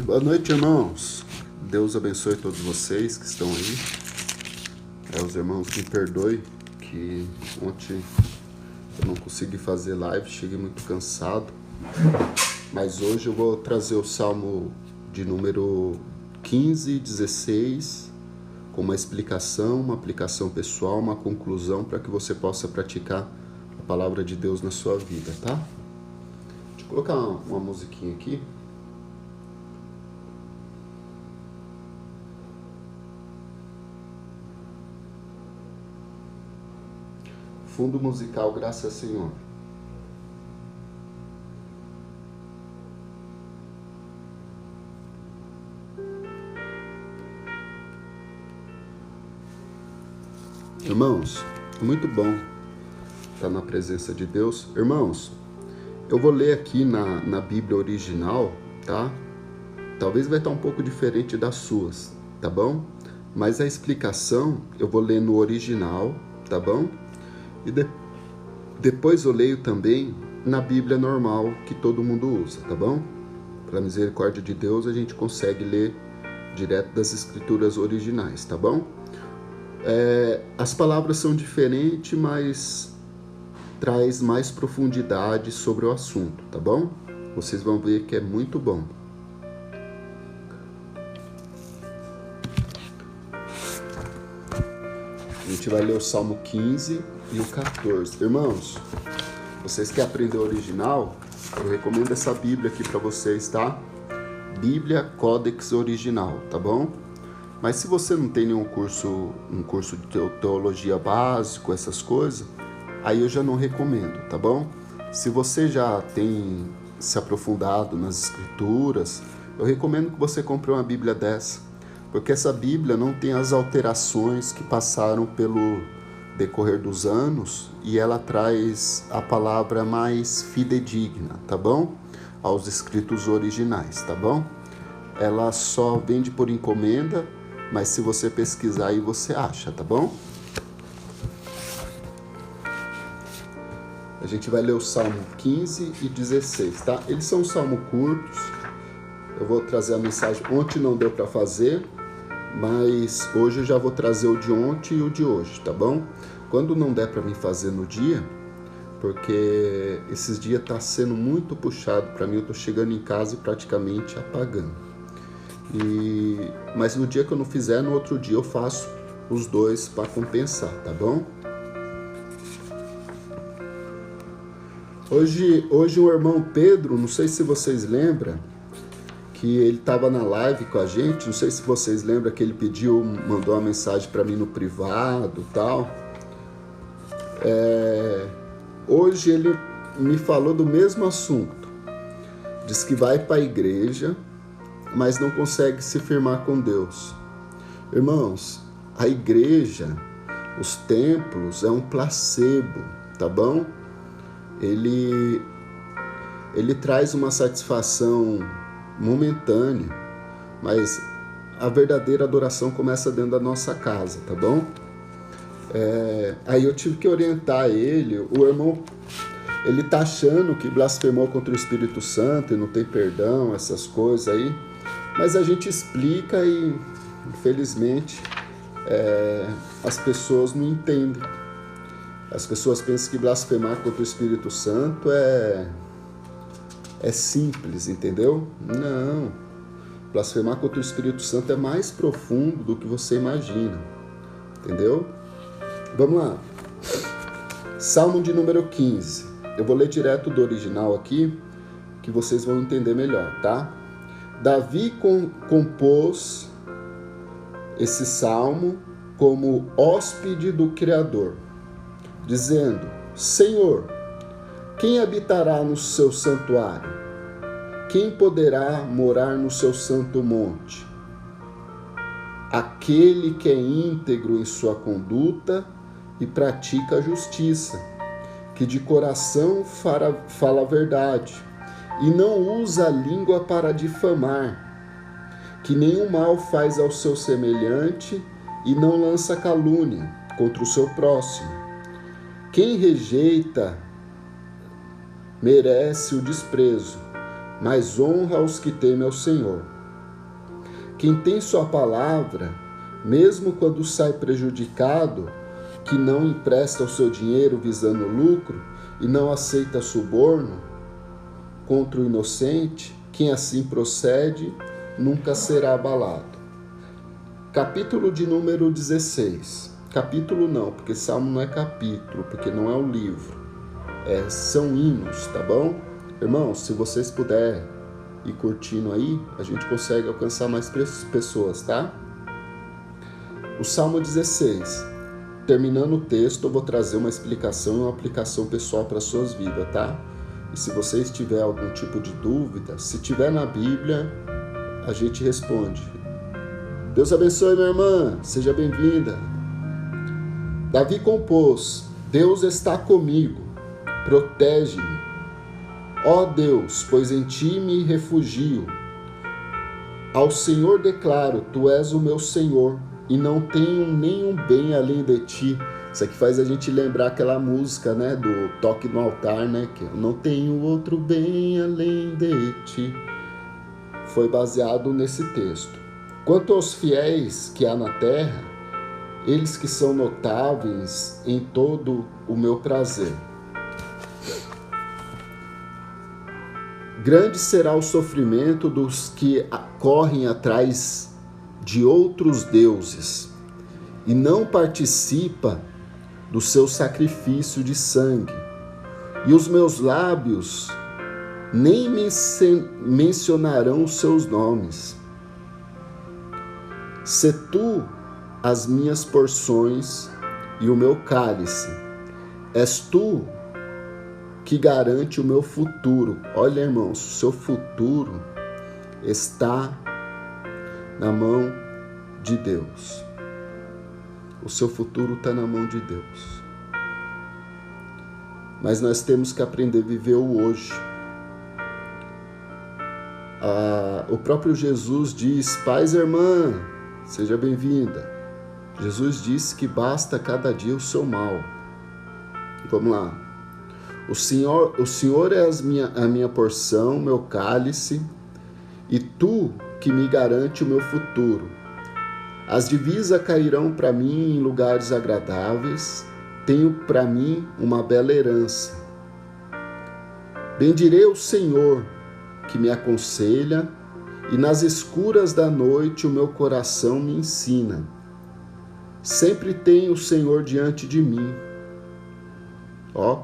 Boa noite, irmãos. Deus abençoe todos vocês que estão aí. Os irmãos me perdoem que ontem eu não consegui fazer live, cheguei muito cansado. Mas hoje eu vou trazer o Salmo de número 15 e 16 com uma explicação, uma aplicação pessoal, uma conclusão para que você possa praticar a palavra de Deus na sua vida, tá? Deixa eu colocar uma musiquinha aqui. Fundo musical, graças ao Senhor. Irmãos, é muito bom estar na presença de Deus. Irmãos, eu vou ler aqui na Bíblia original, tá? Talvez vai estar um pouco diferente das suas, tá bom? Mas a explicação eu vou ler no original, tá bom? E depois eu leio também na Bíblia normal que todo mundo usa, tá bom? Pela misericórdia de Deus a gente consegue ler direto das escrituras originais, tá bom? As palavras são diferentes, mas traz mais profundidade sobre o assunto, tá bom? Vocês vão ver que é muito bom. A gente vai ler o Salmo 15 e o 14. Irmãos, vocês querem aprender o original? Eu recomendo essa Bíblia aqui para vocês, tá? Bíblia Codex Original, tá bom? Mas se você não tem nenhum curso, um curso de teologia básico, essas coisas, aí eu já não recomendo, tá bom? Se você já tem se aprofundado nas escrituras, eu recomendo que você compre uma Bíblia dessa, porque essa Bíblia não tem as alterações que passaram pelo decorrer dos anos e ela traz a palavra mais fidedigna, tá bom? Aos escritos originais, tá bom? Ela só vende por encomenda, mas se você pesquisar aí você acha, tá bom? A gente vai ler o Salmo 15 e 16, tá? Eles são salmos curtos. Eu vou trazer a mensagem. Ontem não deu para fazer, mas hoje eu já vou trazer o de ontem e o de hoje, tá bom? Quando não der para mim fazer no dia, porque esses dias tá sendo muito puxado para mim, eu tô chegando em casa e praticamente apagando. Mas no dia que eu não fizer, no outro dia eu faço os dois para compensar, tá bom? Hoje o irmão Pedro, não sei se vocês lembram, que ele estava na live com a gente, não sei se vocês lembram que ele mandou uma mensagem para mim no privado e tal. Hoje ele me falou do mesmo assunto. Diz que vai para a igreja, mas não consegue se firmar com Deus. Irmãos, a igreja, os templos, é um placebo, tá bom? Ele traz uma satisfação momentânea, mas a verdadeira adoração começa dentro da nossa casa, tá bom? Aí eu tive que orientar ele. O irmão, ele tá achando que blasfemou contra o Espírito Santo e não tem perdão, essas coisas aí, mas a gente explica e infelizmente as pessoas não entendem. As pessoas pensam que blasfemar contra o Espírito Santo é simples, entendeu? Não. Blasfemar contra o Espírito Santo é mais profundo do que você imagina, entendeu? Vamos lá. Salmo de número 15. Eu vou ler direto do original aqui, que vocês vão entender melhor, tá? Davi compôs esse salmo como hóspede do Criador, dizendo: Senhor, quem habitará no seu santuário? Quem poderá morar no seu santo monte? Aquele que é íntegro em sua conduta e pratica a justiça, que de coração fala a verdade e não usa a língua para difamar, que nenhum mal faz ao seu semelhante e não lança calúnia contra o seu próximo. Quem rejeita merece o desprezo, mas honra os que temem ao Senhor. quem tem sua palavra, mesmo quando sai prejudicado, que não empresta o seu dinheiro visando lucro e não aceita suborno contra o inocente, quem assim procede nunca será abalado. Capítulo de número 16. Capítulo não, porque Salmo não é capítulo, porque não é um livro. São hinos, tá bom? Irmãos, se vocês puderem ir curtindo aí, a gente consegue alcançar mais pessoas, tá? O Salmo 16. Terminando o texto, eu vou trazer uma explicação e uma aplicação pessoal para as suas vidas, tá? E se vocês tiverem algum tipo de dúvida, se tiver na Bíblia, a gente responde. Deus abençoe, minha irmã. Seja bem-vinda. Davi compôs: Deus está comigo, protege-me. Ó Deus, pois em ti me refugio. Ao Senhor declaro, tu és o meu Senhor, e não tenho nenhum bem além de ti. Isso aqui faz a gente lembrar aquela música, né, do Toque no Altar, né, que eu não tenho outro bem além de ti. Foi baseado nesse texto. Quanto aos fiéis que há na terra, eles que são notáveis em todo o meu prazer. Grande será o sofrimento dos que correm atrás de outros deuses e não participa do seu sacrifício de sangue. E os meus lábios nem mencionarão os seus nomes. Se tu as minhas porções e o meu cálice, és tu que garante o meu futuro. Olha, irmãos, o seu futuro está na mão de Deus. O seu futuro está na mão de Deus. Mas nós temos que aprender a viver o hoje. O próprio Jesus diz: paz, irmã, seja bem-vinda. Jesus disse que basta cada dia o seu mal. Vamos lá. O Senhor é a minha porção, meu cálice, e tu que me garante o meu futuro. As divisas cairão para mim em lugares agradáveis, tenho para mim uma bela herança. Bendirei o Senhor, que me aconselha, e nas escuras da noite o meu coração me ensina. Sempre tenho o Senhor diante de mim.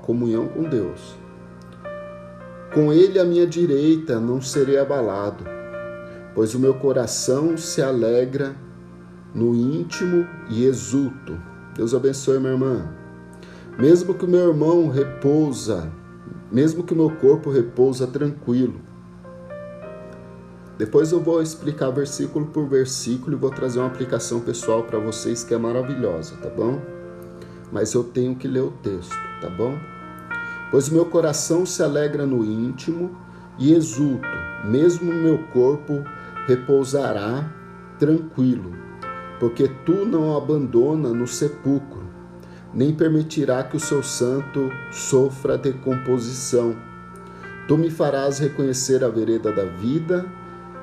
Comunhão com Deus. Com Ele à minha direita não serei abalado, pois o meu coração se alegra no íntimo e exulto. Deus abençoe, minha irmã. Mesmo que o meu corpo repousa tranquilo. Depois eu vou explicar versículo por versículo e vou trazer uma aplicação pessoal para vocês que é maravilhosa, tá bom? Mas eu tenho que ler o texto, tá bom? Pois o meu coração se alegra no íntimo e exulto, mesmo o meu corpo repousará tranquilo, porque tu não abandona no sepulcro, nem permitirá que o seu santo sofra decomposição. Tu me farás reconhecer a vereda da vida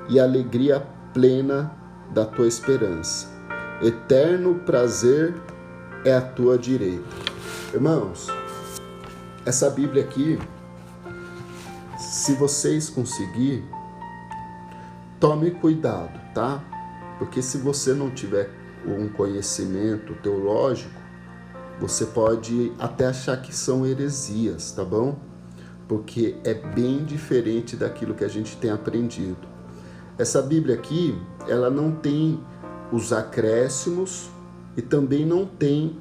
e a alegria plena da tua esperança. Eterno prazer é a tua direita. Irmãos, essa Bíblia aqui, se vocês conseguirem, tome cuidado, tá? Porque se você não tiver um conhecimento teológico, você pode até achar que são heresias, tá bom? Porque é bem diferente daquilo que a gente tem aprendido. Essa Bíblia aqui, ela não tem os acréscimos e também não tem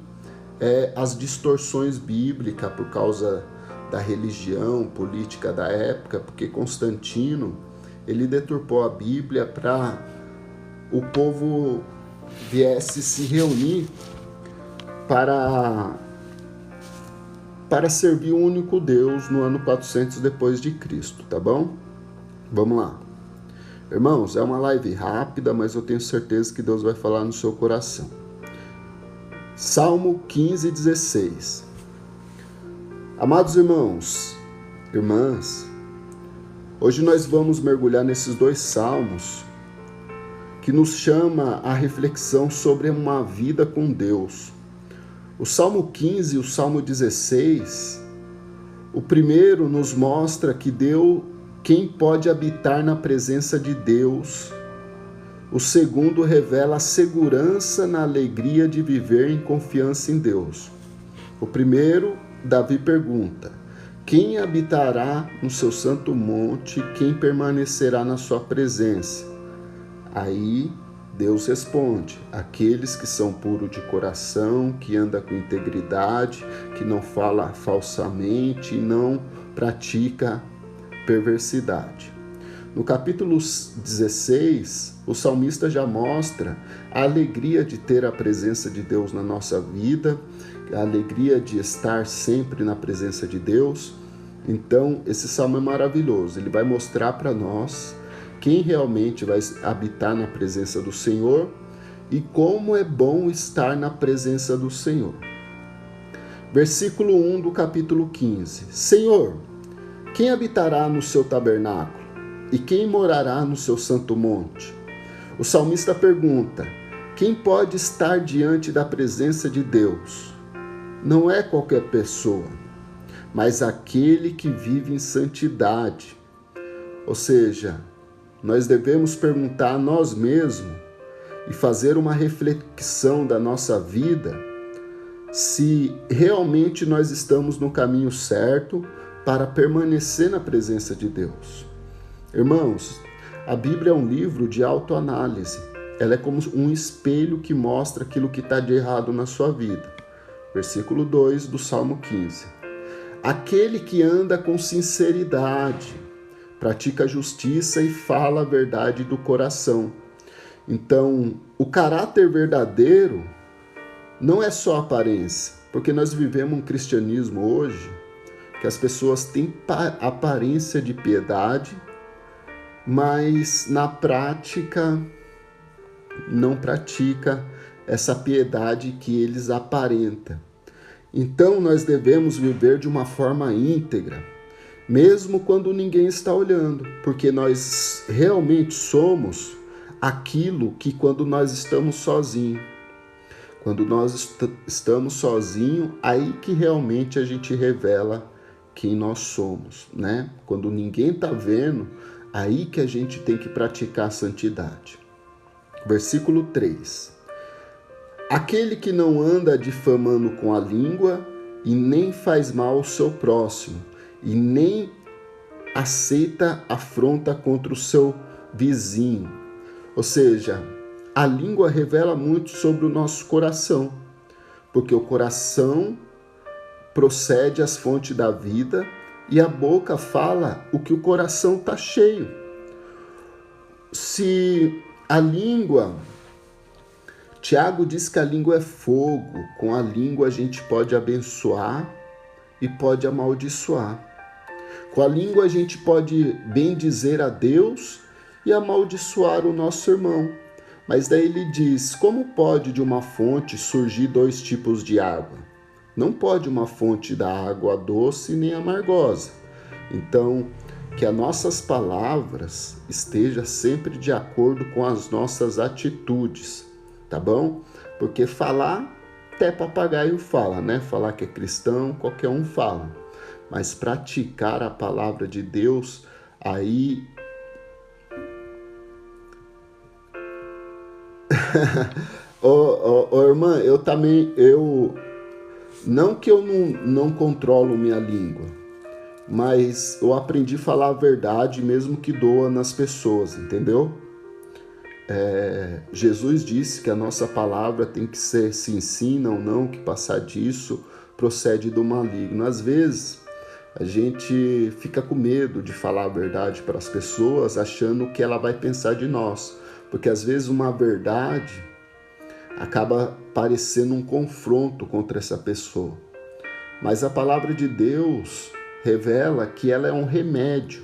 as distorções bíblicas por causa da religião, política da época, porque Constantino, ele deturpou a Bíblia para o povo viesse se reunir para servir o único Deus no ano 400 depois de Cristo, tá bom? Vamos lá. Irmãos, é uma live rápida, mas eu tenho certeza que Deus vai falar no seu coração. Salmo 15:16. Amados irmãos, irmãs, hoje nós vamos mergulhar nesses dois salmos que nos chama à reflexão sobre uma vida com Deus. O Salmo 15 e o Salmo 16, o primeiro nos mostra que quem pode habitar na presença de Deus. O segundo revela a segurança na alegria de viver em confiança em Deus. O primeiro, Davi pergunta: quem habitará no seu santo monte? Quem permanecerá na sua presença? Aí Deus responde: aqueles que são puros de coração, que andam com integridade, que não fala falsamente e não pratica perversidade. No capítulo 16, o salmista já mostra a alegria de ter a presença de Deus na nossa vida, a alegria de estar sempre na presença de Deus. Então, esse salmo é maravilhoso. Ele vai mostrar para nós quem realmente vai habitar na presença do Senhor e como é bom estar na presença do Senhor. Versículo 1 do capítulo 15. Senhor, quem habitará no seu tabernáculo? E quem morará no seu santo monte? O salmista pergunta: quem pode estar diante da presença de Deus? Não é qualquer pessoa, mas aquele que vive em santidade. Ou seja, nós devemos perguntar a nós mesmos e fazer uma reflexão da nossa vida se realmente nós estamos no caminho certo para permanecer na presença de Deus. Irmãos, a Bíblia é um livro de autoanálise. Ela é como um espelho que mostra aquilo que está de errado na sua vida. Versículo 2 do Salmo 15. Aquele que anda com sinceridade, pratica a justiça e fala a verdade do coração. Então, o caráter verdadeiro não é só aparência, porque nós vivemos um cristianismo hoje que as pessoas têm aparência de piedade, mas na prática não pratica essa piedade que eles aparentam. Então nós devemos viver de uma forma íntegra, mesmo quando ninguém está olhando, porque nós realmente somos aquilo que quando nós estamos sozinhos. Quando nós estamos sozinhos, aí que realmente a gente revela quem nós somos, né? Quando ninguém está vendo, aí que a gente tem que praticar a santidade. Versículo 3. Aquele que não anda difamando com a língua e nem faz mal ao seu próximo e nem aceita afronta contra o seu vizinho. Ou seja, a língua revela muito sobre o nosso coração, porque o coração procede às fontes da vida e a boca fala o que o coração está cheio. Se a língua, Tiago diz que a língua é fogo, com a língua a gente pode abençoar e pode amaldiçoar. Com a língua a gente pode bendizer a Deus e amaldiçoar o nosso irmão. Mas daí ele diz: como pode de uma fonte surgir dois tipos de água? Não pode uma fonte da água doce nem amargosa. Então, que as nossas palavras estejam sempre de acordo com as nossas atitudes, tá bom? Porque falar, até papagaio fala, né? Falar que é cristão, qualquer um fala. Mas praticar a palavra de Deus, aí... Irmã, não que eu não controlo minha língua, mas eu aprendi a falar a verdade mesmo que doa nas pessoas, entendeu? Jesus disse que a nossa palavra tem que ser sim, sim, não, não, que passar disso procede do maligno. Às vezes a gente fica com medo de falar a verdade para as pessoas, achando que ela vai pensar de nós, porque às vezes uma verdade acaba parecendo um confronto contra essa pessoa. Mas a palavra de Deus revela que ela é um remédio,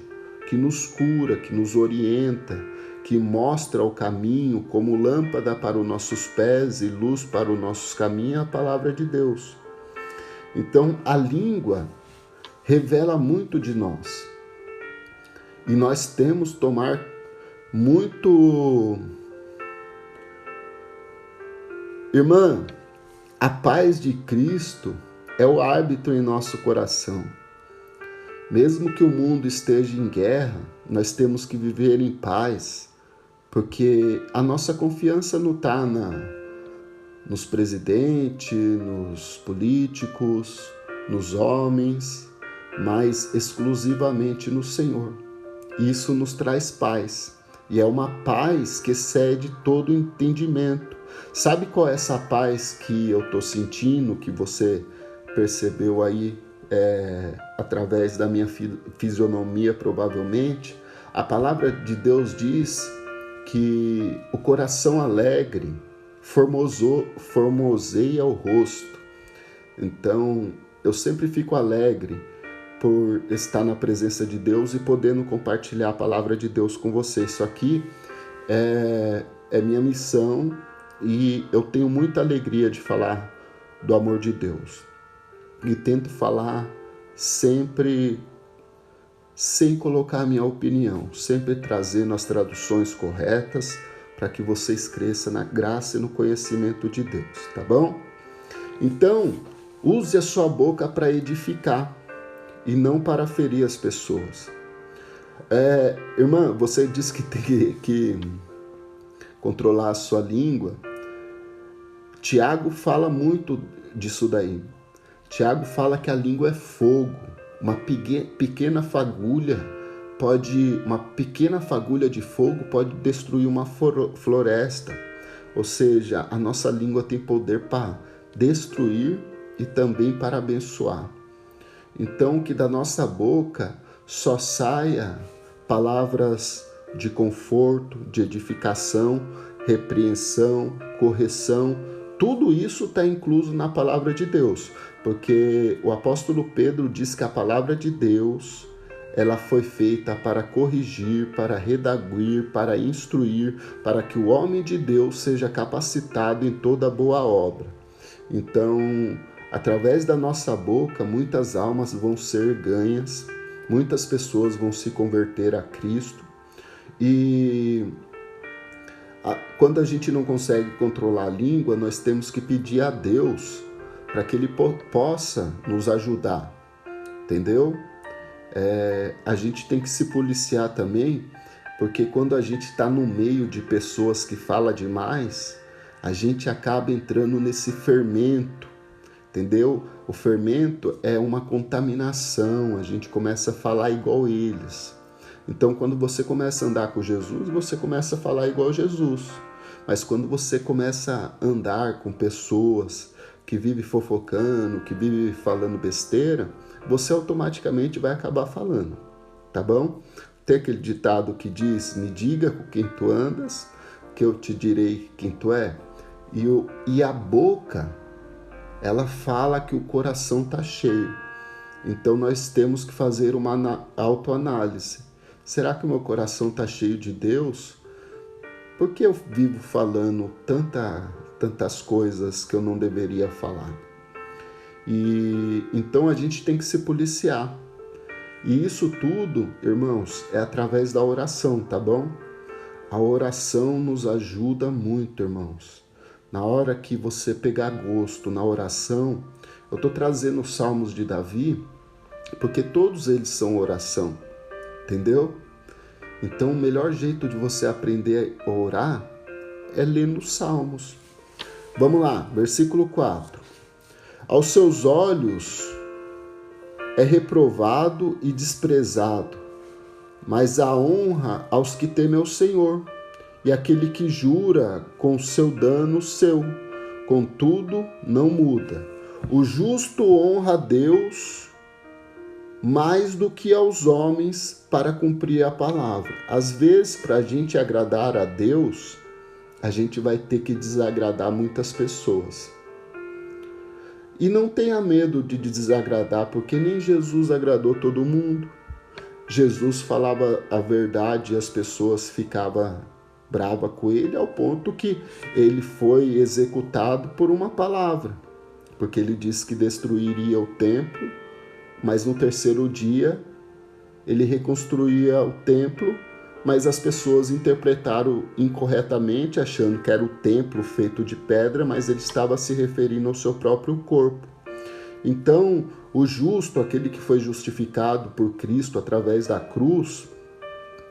que nos cura, que nos orienta, que mostra o caminho como lâmpada para os nossos pés e luz para os nossos caminhos, a palavra de Deus. Então, a língua revela muito de nós. E nós temos que tomar muito Irmã, a paz de Cristo é o árbitro em nosso coração. Mesmo que o mundo esteja em guerra, nós temos que viver em paz, porque a nossa confiança não está nos presidentes, nos políticos, nos homens, mas exclusivamente no Senhor. Isso nos traz paz, e é uma paz que excede todo o entendimento. Sabe qual é essa paz que eu estou sentindo, que você percebeu aí através da minha fisionomia, provavelmente? A palavra de Deus diz que o coração alegre formoseia o rosto. Então, eu sempre fico alegre por estar na presença de Deus e podendo compartilhar a palavra de Deus com você. Isso aqui é minha missão e eu tenho muita alegria de falar do amor de Deus. E tento falar sempre sem colocar a minha opinião, sempre trazendo as traduções corretas para que vocês cresçam na graça e no conhecimento de Deus, tá bom? Então, use a sua boca para edificar e não para ferir as pessoas. Irmã, você disse que tem que controlar a sua língua. Tiago fala muito disso daí. Tiago fala que a língua é fogo. Uma pequena fagulha de fogo pode destruir uma floresta. Ou seja, a nossa língua tem poder para destruir e também para abençoar. Então, que da nossa boca só saia palavras de conforto, de edificação, repreensão, correção. Tudo isso está incluso na palavra de Deus, porque o apóstolo Pedro diz que a palavra de Deus, ela foi feita para corrigir, para redarguir, para instruir, para que o homem de Deus seja capacitado em toda boa obra. Então, através da nossa boca, muitas almas vão ser ganhas, muitas pessoas vão se converter a Cristo. E quando a gente não consegue controlar a língua, nós temos que pedir a Deus para que Ele possa nos ajudar, entendeu? A gente tem que se policiar também, porque quando a gente está no meio de pessoas que falam demais, a gente acaba entrando nesse fermento, entendeu? O fermento é uma contaminação, a gente começa a falar igual eles. Então, quando você começa a andar com Jesus, você começa a falar igual Jesus. Mas quando você começa a andar com pessoas que vivem fofocando, que vivem falando besteira, você automaticamente vai acabar falando, tá bom? Tem aquele ditado que diz, me diga com quem tu andas, que eu te direi quem tu é. E a boca, ela fala que o coração está cheio. Então nós temos que fazer uma autoanálise. Será que o meu coração está cheio de Deus? Por que eu vivo falando tantas coisas que eu não deveria falar? E então a gente tem que se policiar. E isso tudo, irmãos, é através da oração, tá bom? A oração nos ajuda muito, irmãos. Na hora que você pegar gosto na oração, eu estou trazendo os Salmos de Davi, porque todos eles são oração, entendeu? Então o melhor jeito de você aprender a orar é lendo os Salmos. Vamos lá, versículo 4. Aos seus olhos é reprovado e desprezado, mas a honra aos que temem ao Senhor, e aquele que jura com seu dano seu, contudo não muda. O justo honra a Deus mais do que aos homens para cumprir a palavra. Às vezes, para a gente agradar a Deus, a gente vai ter que desagradar muitas pessoas. E não tenha medo de desagradar, porque nem Jesus agradou todo mundo. Jesus falava a verdade e as pessoas ficavam bravas com ele, ao ponto que ele foi executado por uma palavra. Porque ele disse que destruiria o templo, mas no terceiro dia ele reconstruía o templo mas as pessoas interpretaram incorretamente, achando que era o templo feito de pedra, mas ele estava se referindo ao seu próprio corpo. Então, o justo, aquele que foi justificado por Cristo através da cruz,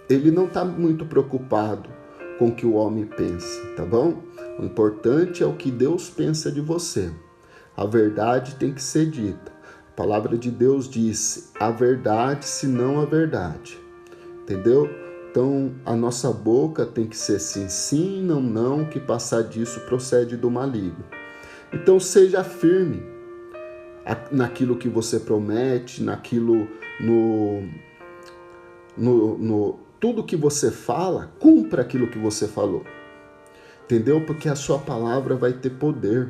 ele não está muito preocupado com o que o homem pensa, tá bom? O importante é o que Deus pensa de você. A verdade tem que ser dita. A palavra de Deus diz a verdade, senão a verdade. Entendeu? Então, a nossa boca tem que ser sim, sim, não, não, que passar disso procede do maligno. Então, seja firme naquilo que você promete, naquilo, tudo que você fala, cumpra aquilo que você falou. Entendeu? Porque a sua palavra vai ter poder.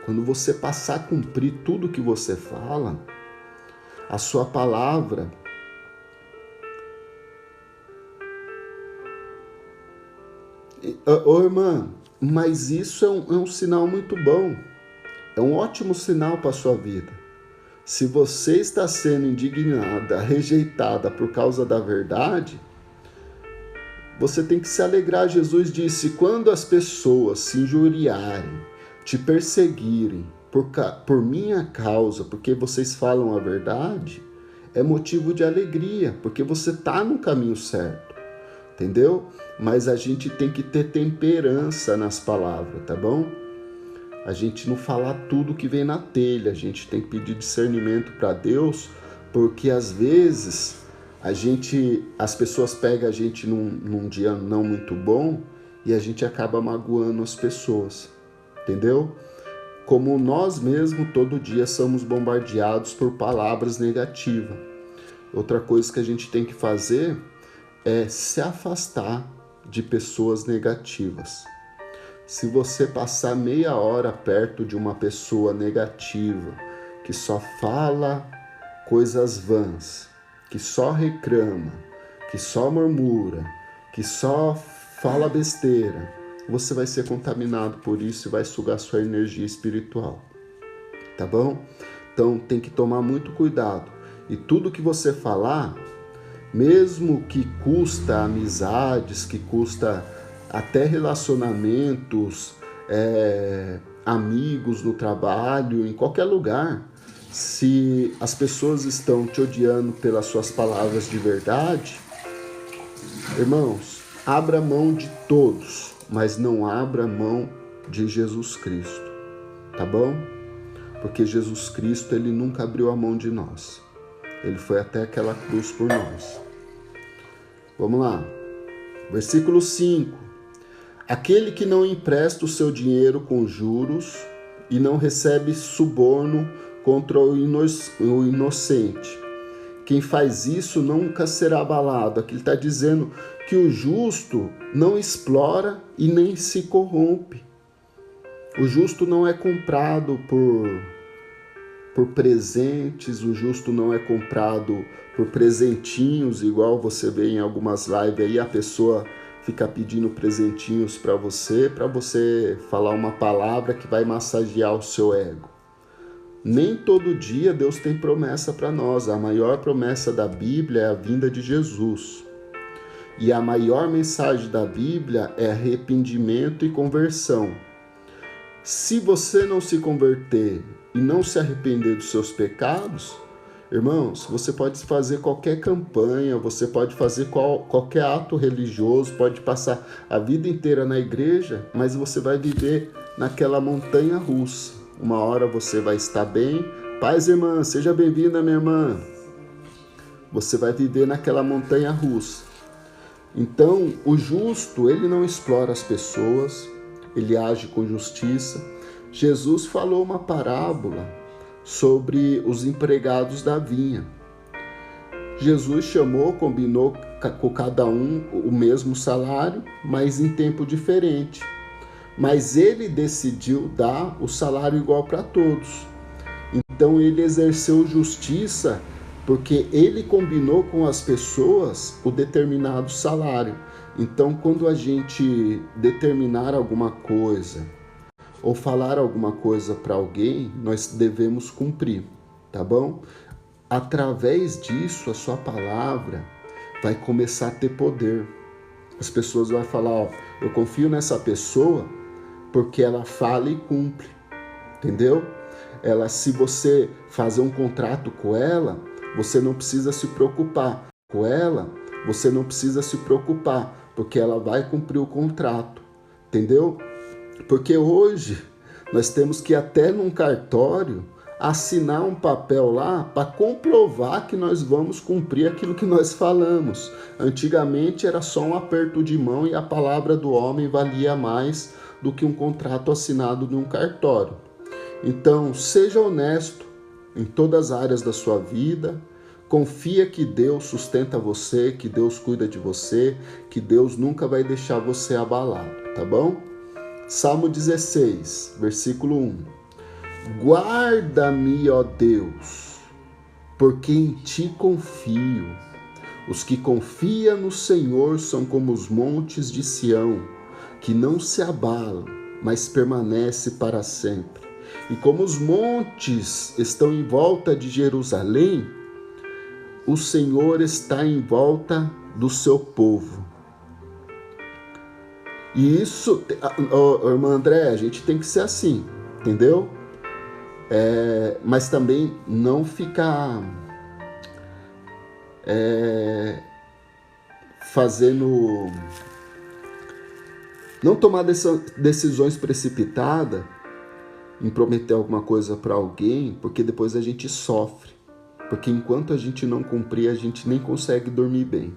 Quando você passar a cumprir tudo que você fala, a sua palavra irmã, mas isso é um sinal muito bom. É um ótimo sinal para a sua vida. Se você está sendo indignada, rejeitada por causa da verdade, você tem que se alegrar. Jesus disse, quando as pessoas se injuriarem, te perseguirem por minha causa, porque vocês falam a verdade, é motivo de alegria, porque você está no caminho certo. Entendeu? Mas a gente tem que ter temperança nas palavras, tá bom? A gente não falar tudo que vem na telha, a gente tem que pedir discernimento para Deus, porque às vezes as pessoas pegam a gente num dia não muito bom e a gente acaba magoando as pessoas, entendeu? Como nós mesmos todo dia somos bombardeados por palavras negativas. Outra coisa que a gente tem que fazer é se afastar de pessoas negativas. Se você passar meia hora perto de uma pessoa negativa, que só fala coisas vãs, que só reclama, que só murmura, que só fala besteira, você vai ser contaminado por isso e vai sugar sua energia espiritual. Tá bom? Então tem que tomar muito cuidado. E tudo que você falar, mesmo que custa amizades, que custa até relacionamentos, amigos no trabalho, em qualquer lugar, se as pessoas estão te odiando pelas suas palavras de verdade, irmãos, abra mão de todos, mas não abra mão de Jesus Cristo, tá bom? Porque Jesus Cristo, ele nunca abriu a mão de nós. Ele foi até aquela cruz por nós. Vamos lá. Versículo 5. Aquele que não empresta o seu dinheiro com juros e não recebe suborno contra o inocente. Quem faz isso nunca será abalado. Aqui ele está dizendo que o justo não explora e nem se corrompe. O justo não é comprado por presentes, o justo não é comprado por presentinhos, igual você vê em algumas lives aí, a pessoa fica pedindo presentinhos para você falar uma palavra que vai massagear o seu ego. Nem todo dia Deus tem promessa para nós. A maior promessa da Bíblia é a vinda de Jesus. E a maior mensagem da Bíblia é arrependimento e conversão. Se você não se converter e não se arrepender dos seus pecados, irmãos, você pode fazer qualquer campanha, você pode fazer qualquer ato religioso, pode passar a vida inteira na igreja, mas você vai viver naquela montanha russa. Uma hora você vai estar bem. Paz, irmã, seja bem-vinda, minha irmã. Você vai viver naquela montanha russa. Então, o justo, ele não explora as pessoas, ele age com justiça. Jesus falou uma parábola sobre os empregados da vinha. Jesus combinou com cada um o mesmo salário, mas em tempo diferente. Mas ele decidiu dar o salário igual para todos. Então ele exerceu justiça porque ele combinou com as pessoas o determinado salário. Então quando a gente determinar alguma coisa ou falar alguma coisa para alguém, nós devemos cumprir, tá bom? Através disso, a sua palavra vai começar a ter poder. As pessoas vão falar, ó, eu confio nessa pessoa porque ela fala e cumpre, entendeu? Se você fazer um contrato com ela, você não precisa se preocupar. Com ela, você não precisa se preocupar, porque ela vai cumprir o contrato, entendeu? Porque hoje nós temos que ir até num cartório assinar um papel lá para comprovar que nós vamos cumprir aquilo que nós falamos. Antigamente era só um aperto de mão e a palavra do homem valia mais do que um contrato assinado num cartório. Então, seja honesto em todas as áreas da sua vida. Confia que Deus sustenta você, que Deus cuida de você, que Deus nunca vai deixar você abalado, tá bom? Salmo 16, versículo 1. Guarda-me, ó Deus, porque em ti confio. Os que confiam no Senhor são como os montes de Sião, que não se abalam, mas permanece para sempre. E como os montes estão em volta de Jerusalém, o Senhor está em volta do seu povo. E isso, irmã André, a gente tem que ser assim, entendeu? Mas também não ficar não tomar decisões precipitadas em prometer alguma coisa para alguém, porque depois a gente sofre. Porque enquanto a gente não cumprir, a gente nem consegue dormir bem.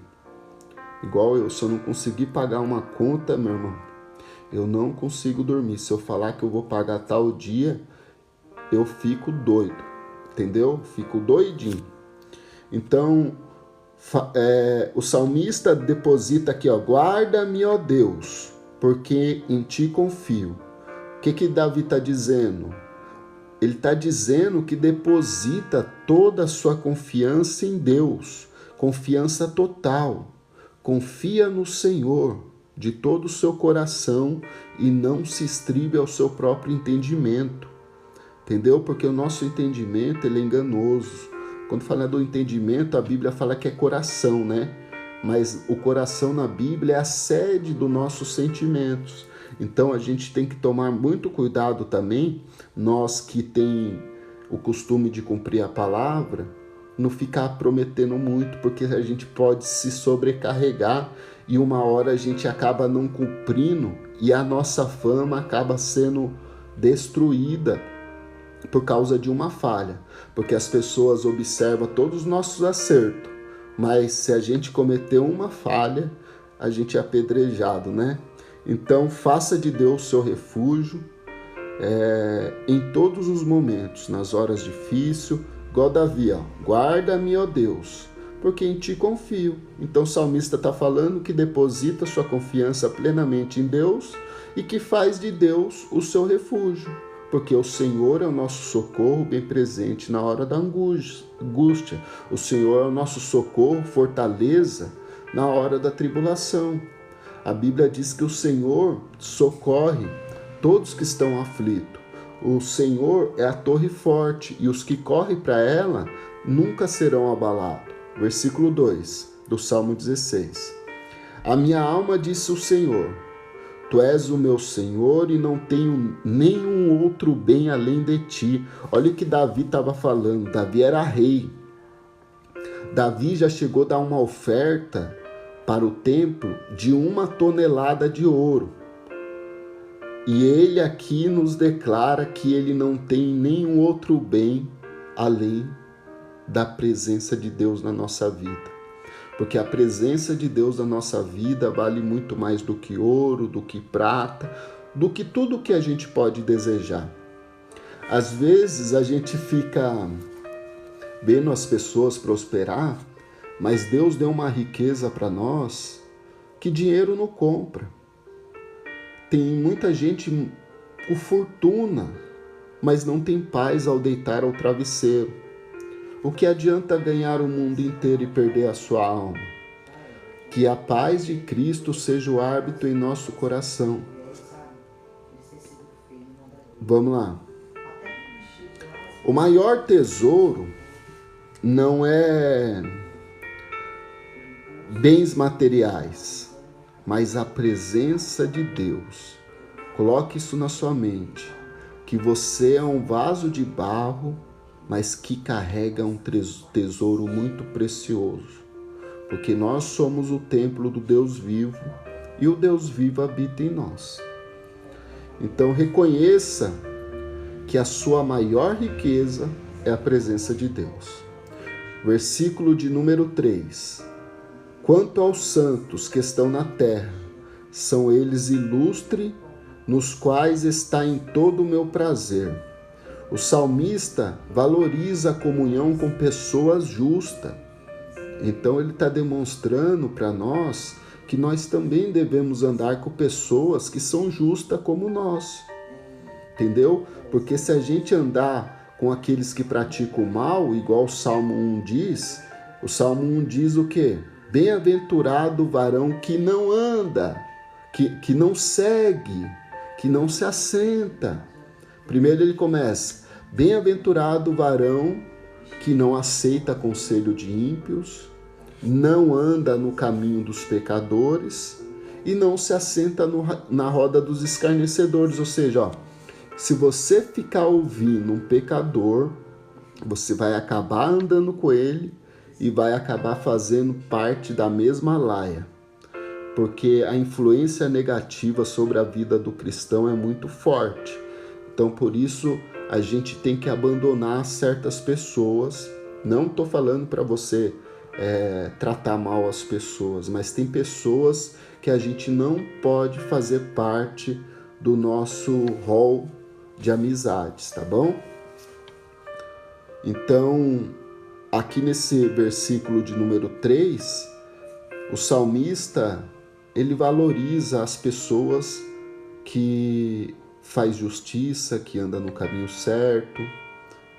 Igual eu, se eu não conseguir pagar uma conta, meu irmão, eu não consigo dormir. Se eu falar que eu vou pagar tal dia, eu fico doido, entendeu? Fico doidinho. Então, o salmista deposita aqui, ó, guarda-me, ó Deus, porque em ti confio. O que Davi está dizendo? Ele está dizendo que deposita toda a sua confiança em Deus, confiança total. Confia no Senhor de todo o seu coração e não se estribe ao seu próprio entendimento. Entendeu? Porque o nosso entendimento ele é enganoso. Quando fala do entendimento, a Bíblia fala que é coração, né? Mas o coração na Bíblia é a sede dos nossos sentimentos. Então a gente tem que tomar muito cuidado também, nós que tem o costume de cumprir a palavra, não ficar prometendo muito, porque a gente pode se sobrecarregar e uma hora a gente acaba não cumprindo e a nossa fama acaba sendo destruída por causa de uma falha, porque as pessoas observam todos os nossos acertos, mas se a gente cometer uma falha, a gente é apedrejado, né? Então, faça de Deus seu refúgio em todos os momentos, nas horas difíceis, igual Davi, ó, guarda-me, ó Deus, porque em ti confio. Então, o salmista está falando que deposita sua confiança plenamente em Deus e que faz de Deus o seu refúgio, porque o Senhor é o nosso socorro bem presente na hora da angústia. O Senhor é o nosso socorro, fortaleza na hora da tribulação. A Bíblia diz que o Senhor socorre todos que estão aflitos. O Senhor é a torre forte e os que correm para ela nunca serão abalados. Versículo 2 do Salmo 16. A minha alma disse o Senhor, tu és o meu Senhor e não tenho nenhum outro bem além de ti. Olha o que Davi estava falando. Davi era rei. Davi já chegou a dar uma oferta para o templo de 1 tonelada de ouro. E ele aqui nos declara que ele não tem nenhum outro bem além da presença de Deus na nossa vida. Porque a presença de Deus na nossa vida vale muito mais do que ouro, do que prata, do que tudo que a gente pode desejar. Às vezes a gente fica vendo as pessoas prosperar, mas Deus deu uma riqueza para nós que dinheiro não compra. Tem muita gente com fortuna, mas não tem paz ao deitar ao travesseiro. O que adianta ganhar o mundo inteiro e perder a sua alma? Que a paz de Cristo seja o árbitro em nosso coração. Vamos lá. O maior tesouro não é bens materiais, mas a presença de Deus. Coloque isso na sua mente, que você é um vaso de barro, mas que carrega um tesouro muito precioso, porque nós somos o templo do Deus vivo e o Deus vivo habita em nós. Então reconheça que a sua maior riqueza é a presença de Deus. Versículo de número 3. Quanto aos santos que estão na terra, são eles ilustres, nos quais está em todo o meu prazer. O salmista valoriza a comunhão com pessoas justas. Então ele está demonstrando para nós que nós também devemos andar com pessoas que são justas como nós. Entendeu? Porque se a gente andar com aqueles que praticam o mal, igual o Salmo 1 diz, o Salmo 1 diz o quê? Bem-aventurado o varão que não anda, que não segue, que não se assenta. Primeiro ele começa, bem-aventurado o varão que não aceita conselho de ímpios, não anda no caminho dos pecadores e não se assenta na roda dos escarnecedores. Ou seja, se você ficar ouvindo um pecador, você vai acabar andando com ele e vai acabar fazendo parte da mesma laia. Porque a influência negativa sobre a vida do cristão é muito forte. Então, por isso, a gente tem que abandonar certas pessoas. Não estou falando para você tratar mal as pessoas, mas tem pessoas que a gente não pode fazer parte do nosso rol de amizades, tá bom? Então, aqui nesse versículo de número 3, o salmista, ele valoriza as pessoas que faz justiça, que anda no caminho certo,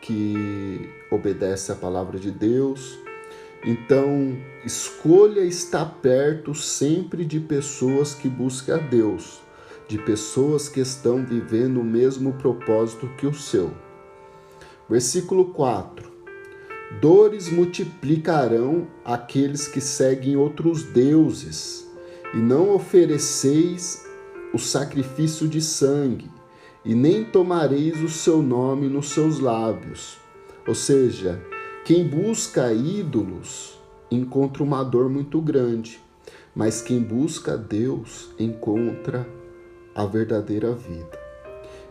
que obedece à palavra de Deus. Então, escolha estar perto sempre de pessoas que buscam a Deus, de pessoas que estão vivendo o mesmo propósito que o seu. Versículo 4. Dores multiplicarão aqueles que seguem outros deuses, e não ofereceis o sacrifício de sangue, e nem tomareis o seu nome nos seus lábios. Ou seja, quem busca ídolos encontra uma dor muito grande, mas quem busca Deus encontra a verdadeira vida.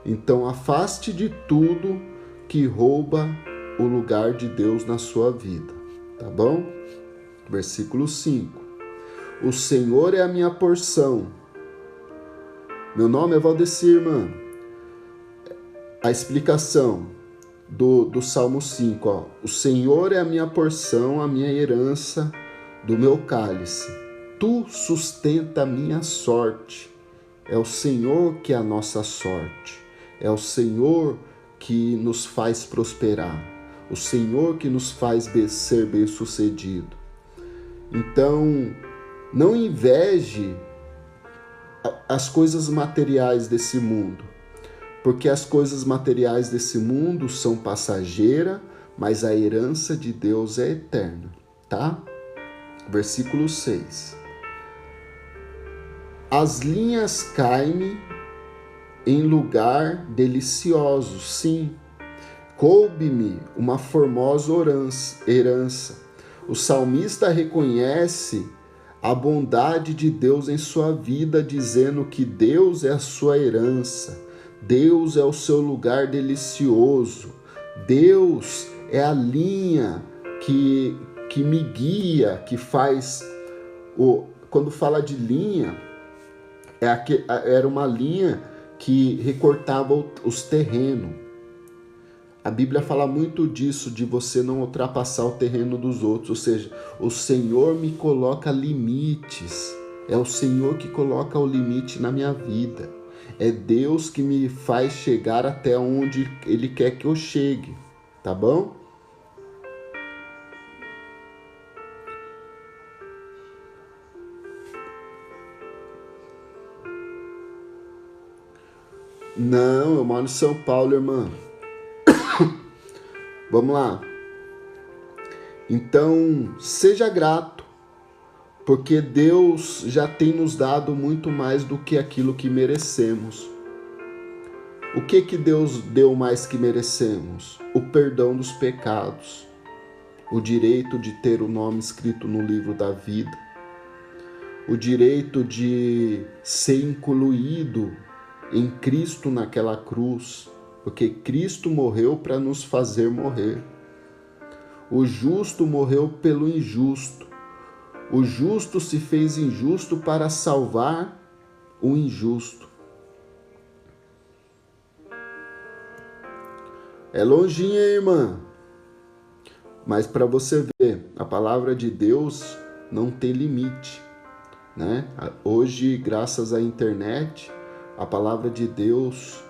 Então afaste de tudo que rouba o lugar de Deus na sua vida, tá bom? Versículo 5. O Senhor é a minha porção. Meu nome é Valdecir, irmã. A explicação do Salmo 5, ó. O Senhor é a minha porção, a minha herança, do meu cálice. Tu sustenta a minha sorte. É o Senhor que é a nossa sorte. É o Senhor que nos faz prosperar. O Senhor que nos faz ser bem-sucedido. Então, não inveje as coisas materiais desse mundo, porque as coisas materiais desse mundo são passageiras, mas a herança de Deus é eterna, tá? Versículo 6. As linhas caem em lugar delicioso, sim. Coube-me uma formosa herança. O salmista reconhece a bondade de Deus em sua vida, dizendo que Deus é a sua herança, Deus é o seu lugar delicioso, Deus é a linha que me guia, que faz... Quando fala de linha, era uma linha que recortava os terrenos. A Bíblia fala muito disso, de você não ultrapassar o terreno dos outros, ou seja, o Senhor me coloca limites, é o Senhor que coloca o limite na minha vida, é Deus que me faz chegar até onde Ele quer que eu chegue, tá bom? Não, eu moro em São Paulo, irmã. Vamos lá. Então, seja grato. porque Deus já tem nos dado muito mais do que aquilo que merecemos. O que Deus deu mais que merecemos? O perdão dos pecados, o direito de ter o nome escrito no livro da vida, o direito de ser incluído em Cristo naquela cruz, porque Cristo morreu para nos fazer morrer. O justo morreu pelo injusto. O justo se fez injusto para salvar o injusto. É longinha, irmã, mas para você ver, a palavra de Deus não tem limite, né? Hoje, graças à internet, a palavra de Deus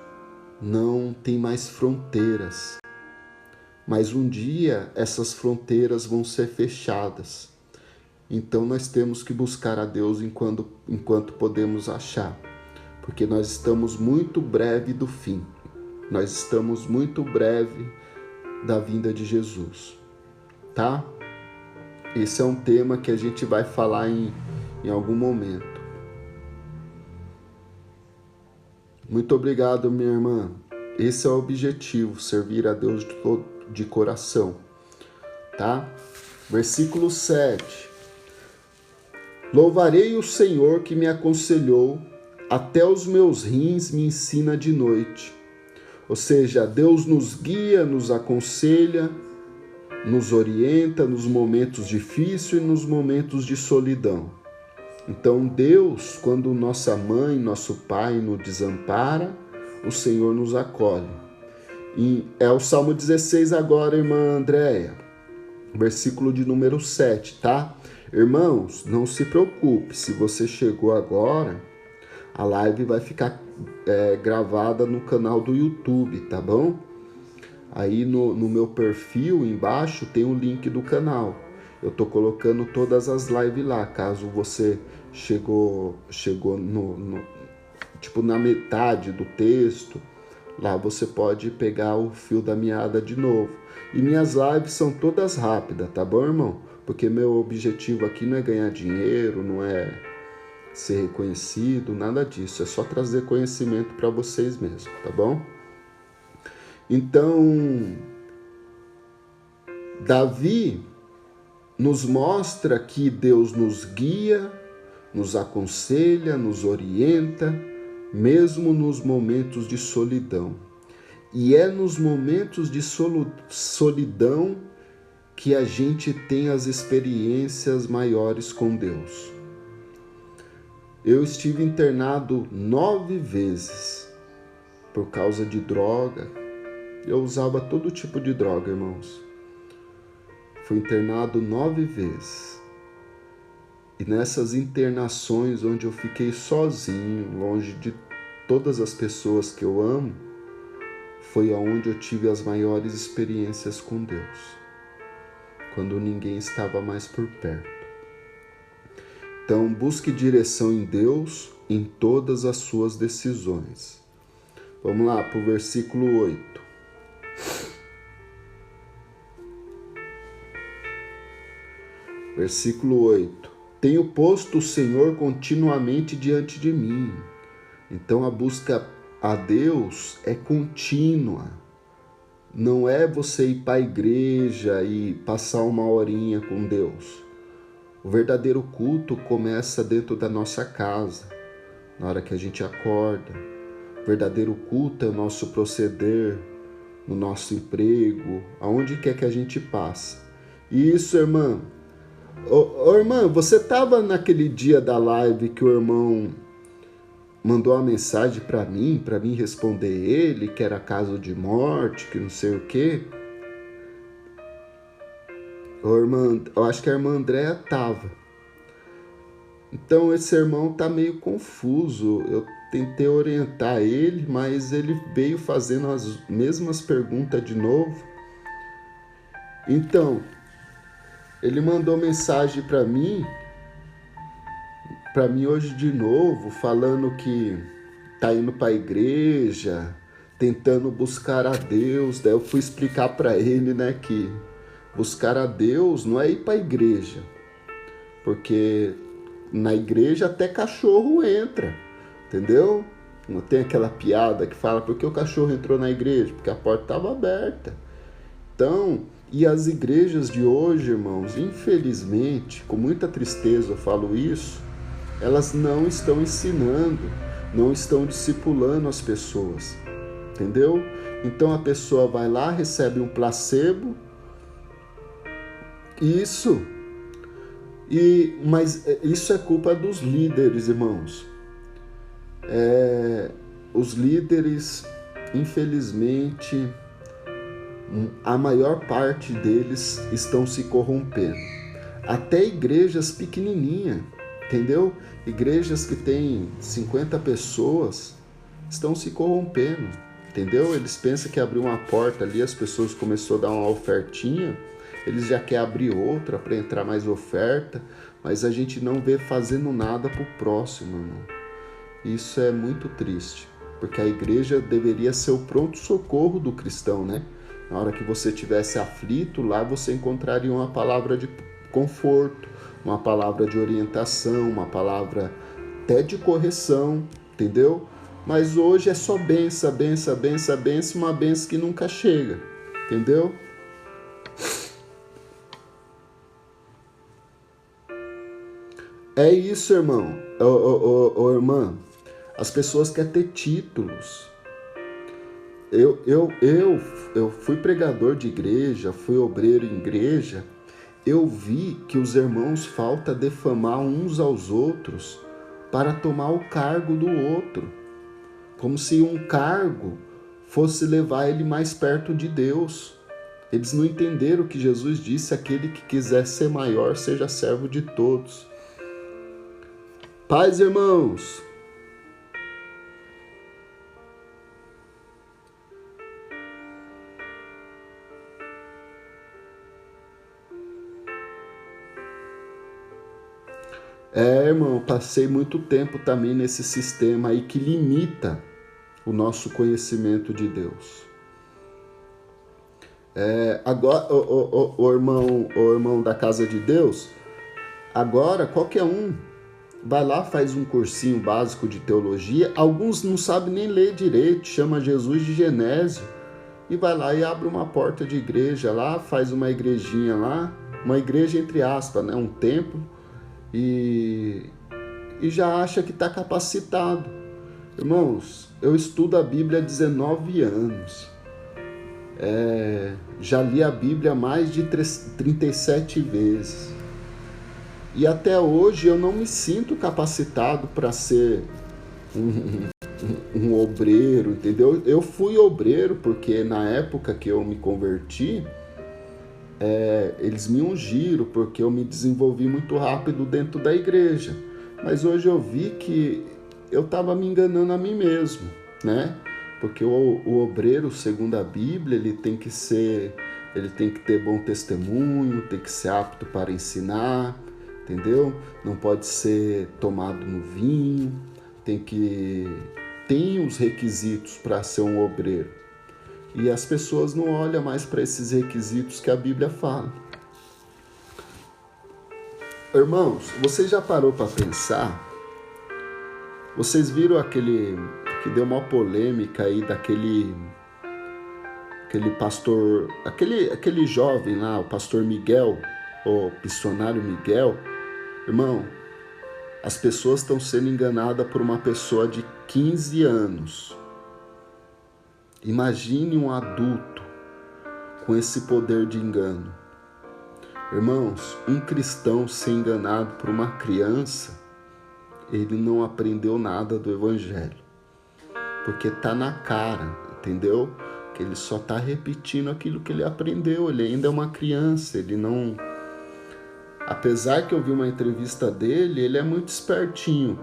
não tem mais fronteiras. Mas um dia essas fronteiras vão ser fechadas. Então nós temos que buscar a Deus enquanto podemos achar, porque nós estamos muito breve do fim. Nós estamos muito breve da vinda de Jesus, tá? Esse é um tema que a gente vai falar em algum momento. Muito obrigado, minha irmã. Esse é o objetivo, servir a Deus de coração, tá? Versículo 7. Louvarei o Senhor que me aconselhou, até os meus rins me ensina de noite. Ou seja, Deus nos guia, nos aconselha, nos orienta nos momentos difíceis e nos momentos de solidão. Então Deus, quando nossa mãe, nosso pai nos desampara, o Senhor nos acolhe. E é o Salmo 16 agora, irmã Andréia, versículo de número 7, tá? Irmãos, não se preocupe, se você chegou agora, a live vai ficar gravada no canal do YouTube, tá bom? Aí no meu perfil embaixo tem o link do canal. Eu tô colocando todas as lives lá, caso você chegou tipo na metade do texto, lá você pode pegar o fio da meada de novo. E minhas lives são todas rápidas, tá bom, irmão? Porque meu objetivo aqui não é ganhar dinheiro, não é ser reconhecido, nada disso. É só trazer conhecimento para vocês mesmos, tá bom? Então, Davi nos mostra que Deus nos guia, nos aconselha, nos orienta, mesmo nos momentos de solidão. E é nos momentos de solidão que a gente tem as experiências maiores com Deus. Eu estive internado 9 vezes por causa de droga. Eu usava todo tipo de droga, irmãos. Fui internado 9 vezes. E nessas internações onde eu fiquei sozinho, longe de todas as pessoas que eu amo, foi aonde eu tive as maiores experiências com Deus. Quando ninguém estava mais por perto. Então, busque direção em Deus em todas as suas decisões. Vamos lá para o versículo 8. Versículo 8. Tenho posto o Senhor continuamente diante de mim. Então, a busca a Deus é contínua. Não é você ir para a igreja e passar uma horinha com Deus. O verdadeiro culto começa dentro da nossa casa, na hora que a gente acorda. O verdadeiro culto é o nosso proceder, no nosso emprego, aonde quer que a gente passe. E isso, irmã. Irmã, você estava naquele dia da live que o irmão mandou uma mensagem para mim responder ele, que era caso de morte, que não sei o quê. Irmã, eu acho que a irmã Andréia estava. Então esse irmão está meio confuso. Eu tentei orientar ele, mas ele veio fazendo as mesmas perguntas de novo. Então, ele mandou mensagem para mim hoje de novo, falando que tá indo para a igreja, tentando buscar a Deus. Daí eu fui explicar para ele, né, que buscar a Deus não é ir para a igreja, porque Na igreja até cachorro entra, entendeu? Não tem aquela piada que fala, por que o cachorro entrou na igreja? Porque a porta estava aberta. Então, e as igrejas de hoje, irmãos, infelizmente, com muita tristeza eu falo isso, elas não estão ensinando, não estão discipulando as pessoas, entendeu? Então a pessoa vai lá, recebe um placebo, mas isso é culpa dos líderes, irmãos. Os líderes, infelizmente, a maior parte deles estão se corrompendo. Até igrejas pequenininhas, entendeu? Igrejas que têm 50 pessoas estão se corrompendo, entendeu? Eles pensam que abriu uma porta ali, as pessoas começaram a dar uma ofertinha, eles já querem abrir outra para entrar mais oferta, mas a gente não vê fazendo nada para o próximo, irmão. Isso é muito triste, porque a igreja deveria ser o pronto-socorro do cristão, né? Na hora que você estivesse aflito, lá você encontraria uma palavra de conforto, uma palavra de orientação, uma palavra até de correção, entendeu? Mas hoje é só benção, benção, benção, benção, uma benção que nunca chega, entendeu? É isso, irmão. Irmã, as pessoas querem ter títulos. Eu fui pregador de igreja, fui obreiro em igreja. Eu vi que os irmãos falta defamar uns aos outros para tomar o cargo do outro, como se um cargo fosse levar ele mais perto de Deus. Eles não entenderam o que Jesus disse: aquele que quiser ser maior, seja servo de todos. Paz, irmãos. Irmão, passei muito tempo também nesse sistema aí que limita o nosso conhecimento de Deus. Agora, o irmão da casa de Deus, agora qualquer um vai lá, faz um cursinho básico de teologia, alguns não sabem nem ler direito, chama Jesus de Genésio, e vai lá e abre uma porta de igreja lá, faz uma igrejinha lá, uma igreja entre aspas, né, um templo, e já acha que está capacitado. Irmãos, eu estudo a Bíblia há 19 anos. Já li a Bíblia mais de 37 vezes. E até hoje eu não me sinto capacitado para ser um obreiro, entendeu? Eu fui obreiro porque na época que eu me converti, eles me ungiram porque eu me desenvolvi muito rápido dentro da igreja. Mas hoje eu vi que eu estava me enganando a mim mesmo, né? Porque o obreiro, segundo a Bíblia, ele tem que ter bom testemunho, tem que ser apto para ensinar, entendeu? Não pode ser tomado no vinho, tem os requisitos para ser um obreiro. E as pessoas não olham mais para esses requisitos que a Bíblia fala. Irmãos, você já parou para pensar? Vocês viram aquele que deu uma polêmica aí daquele pastor, aquele jovem lá, o pastor Miguel, o missionário Miguel? Irmão, as pessoas estão sendo enganadas por uma pessoa de 15 anos. Imagine um adulto com esse poder de engano. Irmãos, um cristão ser enganado por uma criança, ele não aprendeu nada do evangelho. Porque tá na cara, entendeu? Que ele só tá repetindo aquilo que ele aprendeu. Ele ainda é uma criança, ele não... Apesar que eu vi uma entrevista dele, ele é muito espertinho,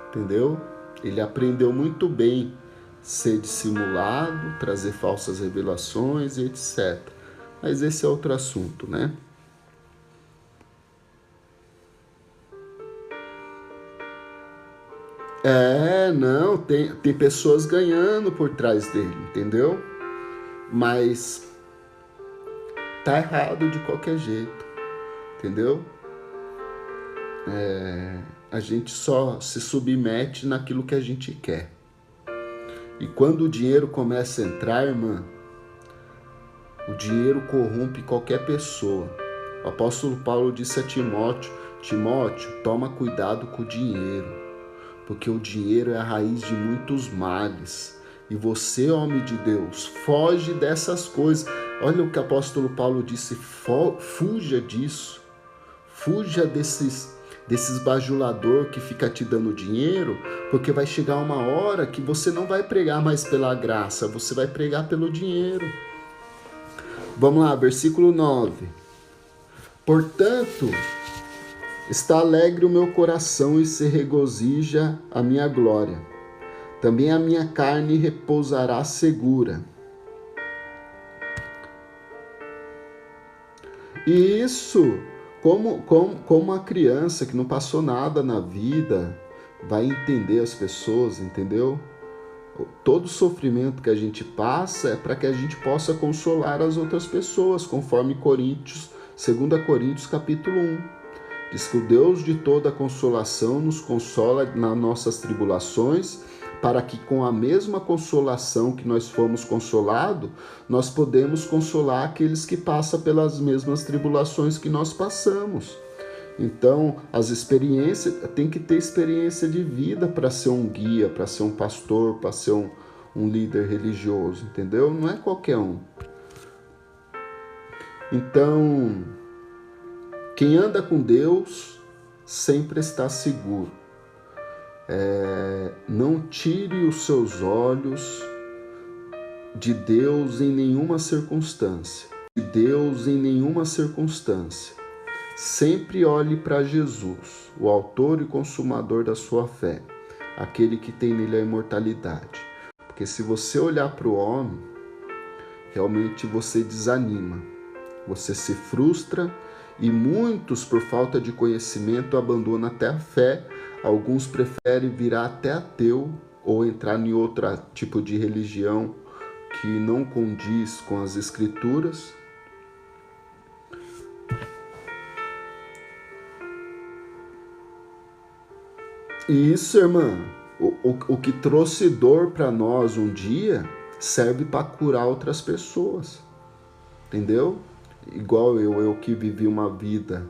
entendeu? Ele aprendeu muito bem ser dissimulado, trazer falsas revelações e etc. Mas esse é outro assunto, né? Não, tem pessoas ganhando por trás dele, entendeu? Mas tá errado de qualquer jeito, entendeu? a gente só se submete naquilo que a gente quer. E quando o dinheiro começa a entrar, irmã, o dinheiro corrompe qualquer pessoa. O apóstolo Paulo disse a Timóteo: Timóteo, toma cuidado com o dinheiro, porque o dinheiro é a raiz de muitos males. E você, homem de Deus, foge dessas coisas. Olha o que o apóstolo Paulo disse: fuja disso. Fuja desses bajulador que fica te dando dinheiro, porque vai chegar uma hora que você não vai pregar mais pela graça, você vai pregar pelo dinheiro. Vamos lá, versículo 9. Portanto, está alegre o meu coração e se regozija a minha glória. Também a minha carne repousará segura. E isso, como a criança que não passou nada na vida, vai entender as pessoas, entendeu? Todo sofrimento que a gente passa é para que a gente possa consolar as outras pessoas, conforme 2 Coríntios capítulo 1. Diz que o Deus de toda consolação nos consola nas nossas tribulações, para que com a mesma consolação que nós fomos consolados, nós podemos consolar aqueles que passam pelas mesmas tribulações que nós passamos. Então, as experiências, tem que ter experiência de vida para ser um guia, para ser um pastor, para ser um líder religioso, entendeu? Não é qualquer um. Então, quem anda com Deus sempre está seguro. Não tire os seus olhos de Deus em nenhuma circunstância. De Deus em nenhuma circunstância. Sempre olhe para Jesus, o autor e consumador da sua fé, aquele que tem nele a imortalidade. Porque se você olhar para o homem, realmente você desanima, você se frustra e muitos, por falta de conhecimento, abandonam até a fé. Alguns preferem virar até ateu ou entrar em outro tipo de religião que não condiz com as escrituras. E isso, irmã, o que trouxe dor para nós um dia, serve para curar outras pessoas. Entendeu? Igual eu que vivi uma vida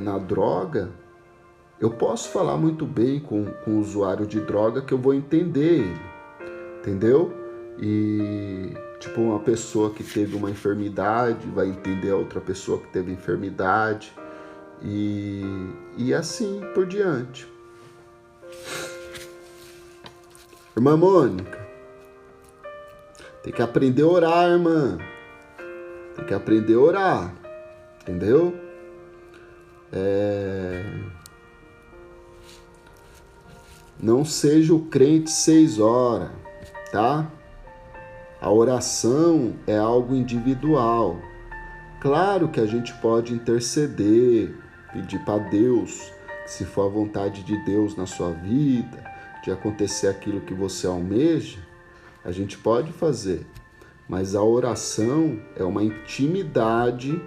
na droga, eu posso falar muito bem com o usuário de droga que eu vou entender ele, entendeu? E tipo, uma pessoa que teve uma enfermidade vai entender a outra pessoa que teve enfermidade e assim por diante. Irmã Mônica, tem que aprender a orar, irmã. Tem que aprender a orar, entendeu? Não seja o crente 6 horas, tá? A oração é algo individual. Claro que a gente pode interceder, pedir para Deus, se for a vontade de Deus na sua vida, de acontecer aquilo que você almeja, a gente pode fazer. Mas a oração é uma intimidade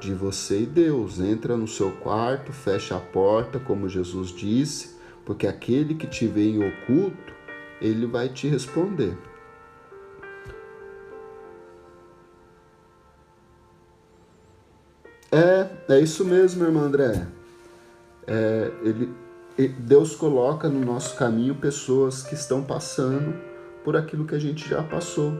de você e Deus. Entra no seu quarto, fecha a porta, como Jesus disse, porque aquele que te vê em oculto, ele vai te responder. É isso mesmo, irmã André. Deus coloca no nosso caminho pessoas que estão passando por aquilo que a gente já passou.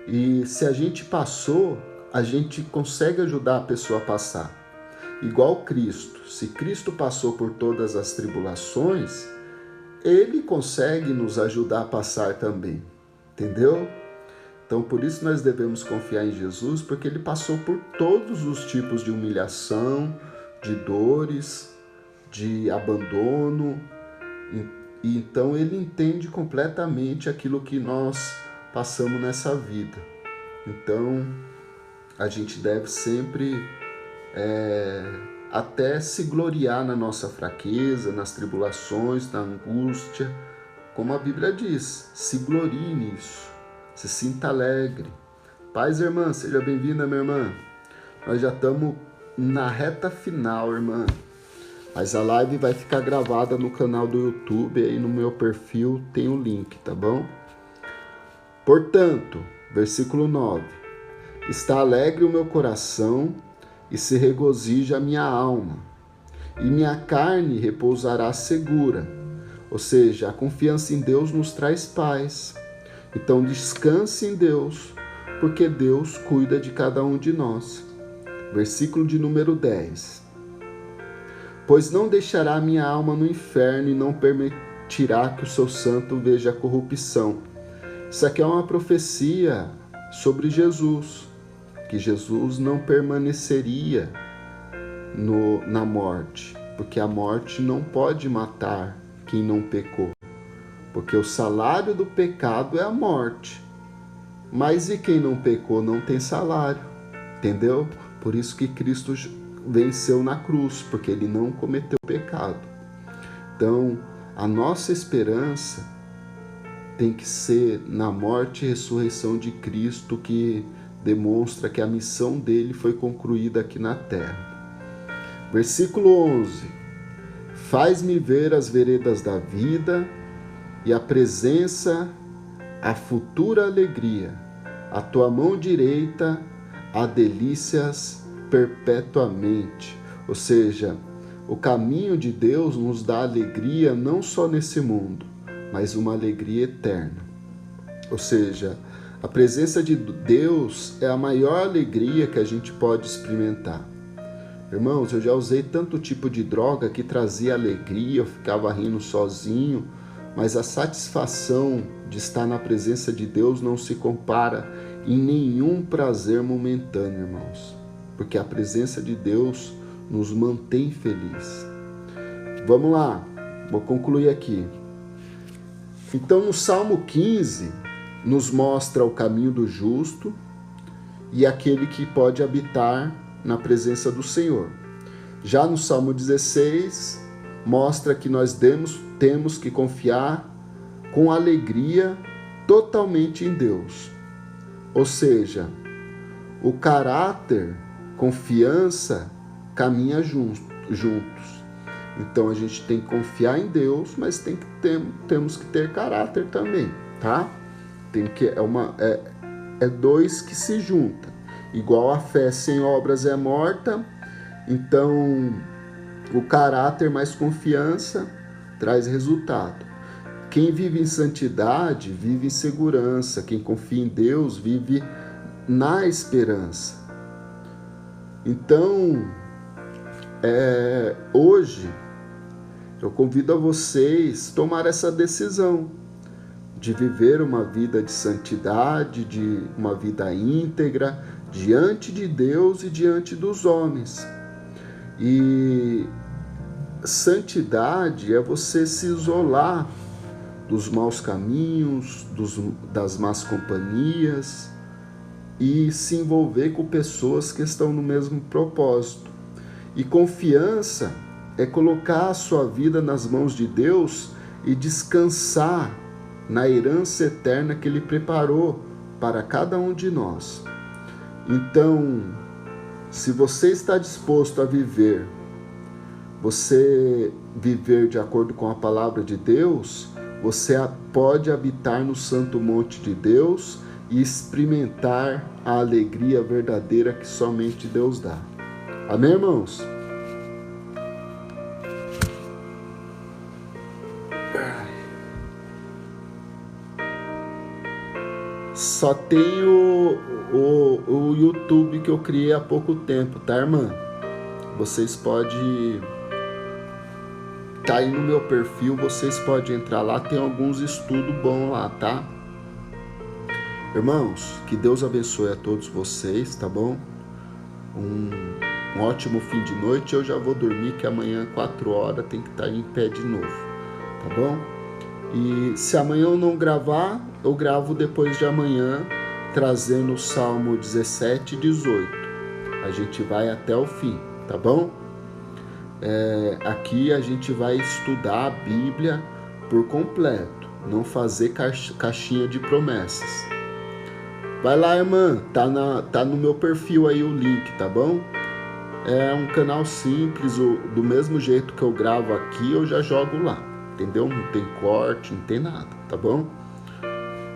E se a gente passou, a gente consegue ajudar a pessoa a passar. Igual Cristo. Se Cristo passou por todas as tribulações, Ele consegue nos ajudar a passar também. Entendeu? Então, por isso nós devemos confiar em Jesus, porque Ele passou por todos os tipos de humilhação, de dores, de abandono. E então Ele entende completamente aquilo que nós passamos nessa vida. Então, a gente deve sempre até se gloriar na nossa fraqueza, nas tribulações, na angústia. Como a Bíblia diz, se glorie nisso, se sinta alegre. Paz, irmã, seja bem-vinda, minha irmã. Nós já estamos na reta final, irmã. Mas a live vai ficar gravada no canal do YouTube, aí no meu perfil tem o link, tá bom? Portanto, versículo 9: está alegre o meu coração e se regozija a minha alma, e minha carne repousará segura. Ou seja, a confiança em Deus nos traz paz. Então descanse em Deus, porque Deus cuida de cada um de nós. Versículo de número 10. Pois não deixará minha alma no inferno e não permitirá que o seu santo veja a corrupção. Isso aqui é uma profecia sobre Jesus, que Jesus não permaneceria na morte, porque a morte não pode matar quem não pecou, porque o salário do pecado é a morte. Mas e quem não pecou não tem salário, entendeu? Por isso que Cristo venceu na cruz, porque ele não cometeu pecado. Então, a nossa esperança tem que ser na morte e ressurreição de Cristo, que demonstra que a missão dele foi concluída aqui na terra. Versículo 11: faz-me ver as veredas da vida e a presença, a futura alegria. A tua mão direita há delícias perpetuamente. Ou seja, o caminho de Deus nos dá alegria não só nesse mundo, mas uma alegria eterna. Ou seja, a presença de Deus é a maior alegria que a gente pode experimentar. Irmãos, eu já usei tanto tipo de droga que trazia alegria, eu ficava rindo sozinho, mas a satisfação de estar na presença de Deus não se compara em nenhum prazer momentâneo, irmãos, porque a presença de Deus nos mantém felizes. Vamos lá, vou concluir aqui. Então, no Salmo 15, nos mostra o caminho do justo e aquele que pode habitar na presença do Senhor. Já no Salmo 16, mostra que nós temos que confiar com alegria totalmente em Deus. Ou seja, o caráter, confiança, caminha juntos. Então a gente tem que confiar em Deus, mas temos que ter caráter também, tá? É dois que se juntam. Igual a fé sem obras é morta, então o caráter mais confiança traz resultado. Quem vive em santidade vive em segurança. Quem confia em Deus vive na esperança. Então, hoje eu convido a vocês a tomar essa decisão de viver uma vida de santidade, de uma vida íntegra, diante de Deus e diante dos homens. E santidade é você se isolar dos maus caminhos, das más companhias e se envolver com pessoas que estão no mesmo propósito. E confiança é colocar a sua vida nas mãos de Deus e descansar na herança eterna que Ele preparou para cada um de nós. Então, se você está disposto a viver de acordo com a palavra de Deus, você pode habitar no santo monte de Deus e experimentar a alegria verdadeira que somente Deus dá. Amém, irmãos? Só tem o YouTube que eu criei há pouco tempo, tá, irmã? Vocês podem... Tá aí no meu perfil, vocês podem entrar lá, tem alguns estudos bons lá, tá? Irmãos, que Deus abençoe a todos vocês, tá bom? Um ótimo fim de noite. Eu já vou dormir, que amanhã, 4 horas, tem que estar em pé de novo, tá bom? E se amanhã eu não gravar, eu gravo depois de amanhã, trazendo o Salmo 17 e 18. A gente vai até o fim, tá bom? Aqui a gente vai estudar a Bíblia por completo, não fazer caixinha de promessas. Vai lá, irmã, tá no meu perfil aí o link, tá bom? É um canal simples, do mesmo jeito que eu gravo aqui, eu já jogo lá, entendeu? Não tem corte, não tem nada, tá bom?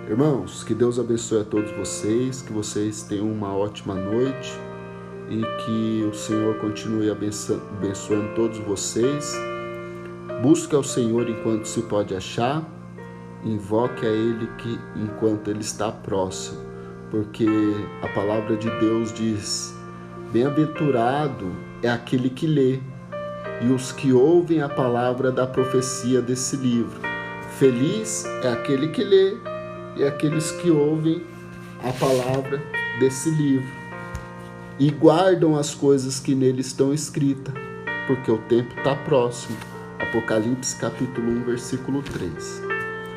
Irmãos, que Deus abençoe a todos vocês, que vocês tenham uma ótima noite e que o Senhor continue abençoando todos vocês. Busque ao Senhor enquanto se pode achar, invoque a Ele enquanto Ele está próximo, porque a palavra de Deus diz: bem-aventurado é aquele que lê e os que ouvem a palavra da profecia desse livro. Feliz é aquele que lê e aqueles que ouvem a palavra desse livro e guardam as coisas que nele estão escritas, porque o tempo está próximo. Apocalipse capítulo 1, versículo 3.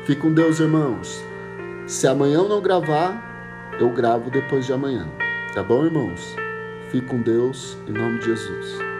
Fique com Deus, irmãos. Se amanhã eu não gravar, eu gravo depois de amanhã. Tá bom, irmãos? Fique com Deus, em nome de Jesus.